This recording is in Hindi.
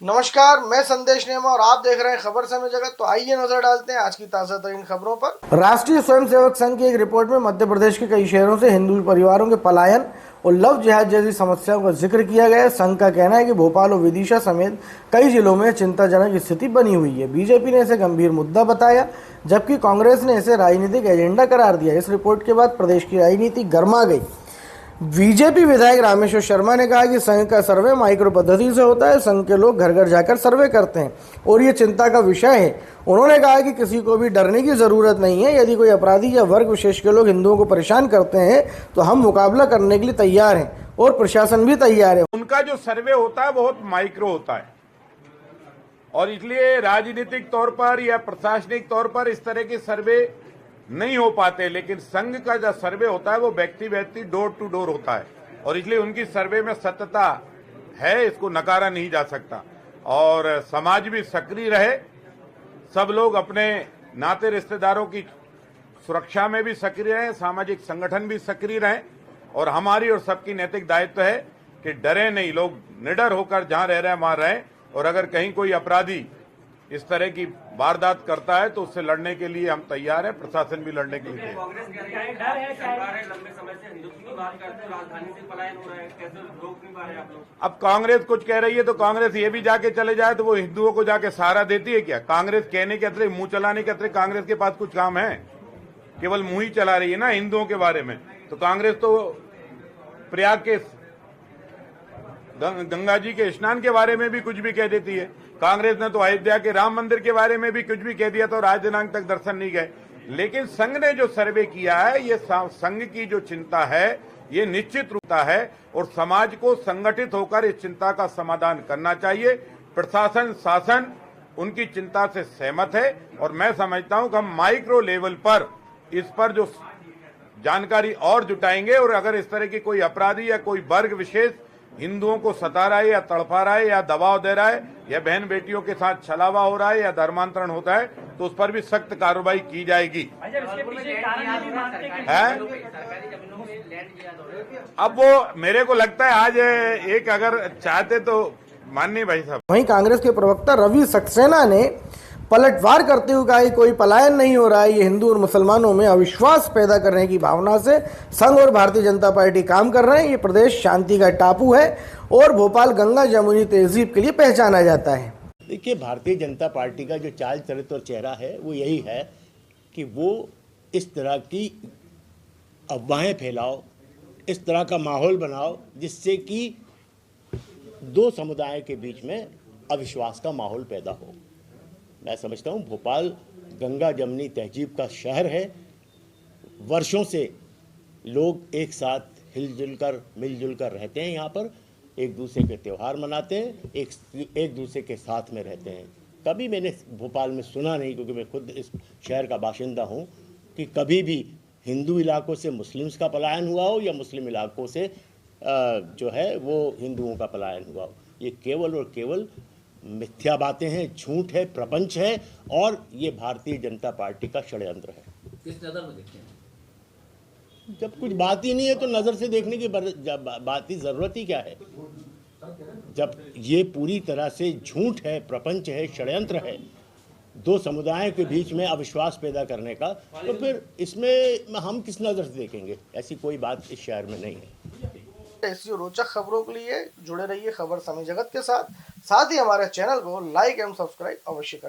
नमस्कार, मैं संदेश नेमा और आप देख रहे हैं खबर समय जगत। तो आइए नजर डालते हैं आज की ताजा तरीन खबरों पर। राष्ट्रीय स्वयंसेवक संघ की एक रिपोर्ट में मध्य प्रदेश के कई शहरों से हिंदू परिवारों के पलायन और लव जिहाद जैसी समस्याओं का जिक्र किया गया है। संघ का कहना है कि भोपाल और विदिशा समेत कई जिलों में चिंताजनक स्थिति बनी हुई है। बीजेपी ने इसे गंभीर मुद्दा बताया, जबकि कांग्रेस ने इसे राजनीतिक एजेंडा करार दिया। इस रिपोर्ट के बाद प्रदेश की राजनीति गर्मा गई। बीजेपी विधायक रामेश्वर शर्मा ने कहा कि संघ का सर्वे माइक्रो पद्धति से होता है। संघ के लोग घर घर जाकर सर्वे करते हैं और ये चिंता का विषय है। उन्होंने कहा कि किसी को भी डरने की जरूरत नहीं है। यदि कोई अपराधी या वर्ग विशेष के लोग हिंदुओं को परेशान करते हैं तो हम मुकाबला करने के लिए तैयार हैं और प्रशासन भी तैयार है। उनका जो सर्वे होता है बहुत माइक्रो होता है और इसलिए राजनीतिक तौर पर या प्रशासनिक तौर पर इस तरह के सर्वे नहीं हो पाते, लेकिन संघ का जो सर्वे होता है वो व्यक्ति डोर टू डोर होता है और इसलिए उनकी सर्वे में सत्यता है, इसको नकारा नहीं जा सकता। और समाज भी सक्रिय रहे, सब लोग अपने नाते रिश्तेदारों की सुरक्षा में भी सक्रिय रहें, सामाजिक संगठन भी सक्रिय रहें और हमारी और सबकी नैतिक दायित्व है कि डरे नहीं, लोग निडर होकर जहां रह रहे हैं वहां रहें। और अगर कहीं कोई अपराधी इस तरह की वारदात करता है तो उससे लड़ने के लिए हम तैयार हैं, प्रशासन भी लड़ने के लिए तैयार है। अब कांग्रेस कुछ कह रही है तो कांग्रेस ये भी जाके चले जाए तो वो हिंदुओं को जाके सहारा देती है क्या? कांग्रेस कहने के अतिरिक्त, मुंह चलाने के अतिरिक्त कांग्रेस के पास कुछ काम है? केवल मुंह ही चला रही है ना हिंदुओं के बारे में। तो कांग्रेस तो प्रयाग के गंगा जी के स्नान के बारे में भी कुछ भी कह देती है। कांग्रेस ने तो अयोध्या के राम मंदिर के बारे में भी कुछ भी कह दिया, तो आज दिनांक तक दर्शन नहीं गए। लेकिन संघ ने जो सर्वे किया है, ये संघ की जो चिंता है ये निश्चित रूप है और समाज को संगठित होकर इस चिंता का समाधान करना चाहिए। प्रशासन, शासन उनकी चिंता से सहमत है और मैं समझता हूं कि हम माइक्रो लेवल पर इस पर जो जानकारी और जुटाएंगे और अगर इस तरह की कोई अपराधी या कोई वर्ग विशेष हिंदुओं को सता रहा है या तड़पा रहा है या दबाव दे रहा है या बहन बेटियों के साथ छलावा हो रहा है या धर्मांतरण होता है तो उस पर भी सख्त कार्रवाई की जाएगी। अब वो मेरे को लगता है आज एक अगर चाहते तो माननीय भाई साहब। वहीं कांग्रेस के प्रवक्ता रवि सक्सेना ने पलटवार करते हुए कहा कि कोई पलायन नहीं हो रहा है। ये हिंदू और मुसलमानों में अविश्वास पैदा करने की भावना से संघ और भारतीय जनता पार्टी काम कर रहे हैं। ये प्रदेश शांति का टापू है और भोपाल गंगा जमुनी तहजीब के लिए पहचाना जाता है। देखिए, भारतीय जनता पार्टी का जो चाल चरित्र और चेहरा है वो यही है कि वो इस तरह की अफवाहें फैलाओ, इस तरह का माहौल बनाओ जिससे कि दो समुदाय के बीच में अविश्वास का माहौल पैदा हो। मैं समझता हूँ भोपाल गंगा जमुनी तहजीब का शहर है। वर्षों से लोग एक साथ मिलजुल कर रहते हैं। यहाँ पर एक दूसरे के त्यौहार मनाते हैं, एक दूसरे के साथ में रहते हैं। कभी मैंने भोपाल में सुना नहीं, क्योंकि मैं खुद इस शहर का बाशिंदा हूँ, कि कभी भी हिंदू इलाकों से मुस्लिम्स का पलायन हुआ हो या मुस्लिम इलाकों से जो है वो हिंदुओं का पलायन हुआ हो। ये केवल और केवल मिथ्या बातें हैं, झूठ है, प्रपंच है और ये भारतीय जनता पार्टी का षड्यंत्र है। किस नजर में देखते हैं? जब कुछ बात ही नहीं है तो नजर से देखने की बात की जरूरत ही क्या है? जब ये पूरी तरह से झूठ है, प्रपंच है, षड्यंत्र है, दो समुदायों के बीच में अविश्वास पैदा करने का, तो फिर इसमें हम किस नजर से देखेंगे? ऐसी कोई बात इस शहर में नहीं है। ऐसी रोचक खबरों के लिए जुड़े रहिए खबर समय जगत के साथ ही हमारे चैनल को लाइक एवं सब्सक्राइब अवश्य करें।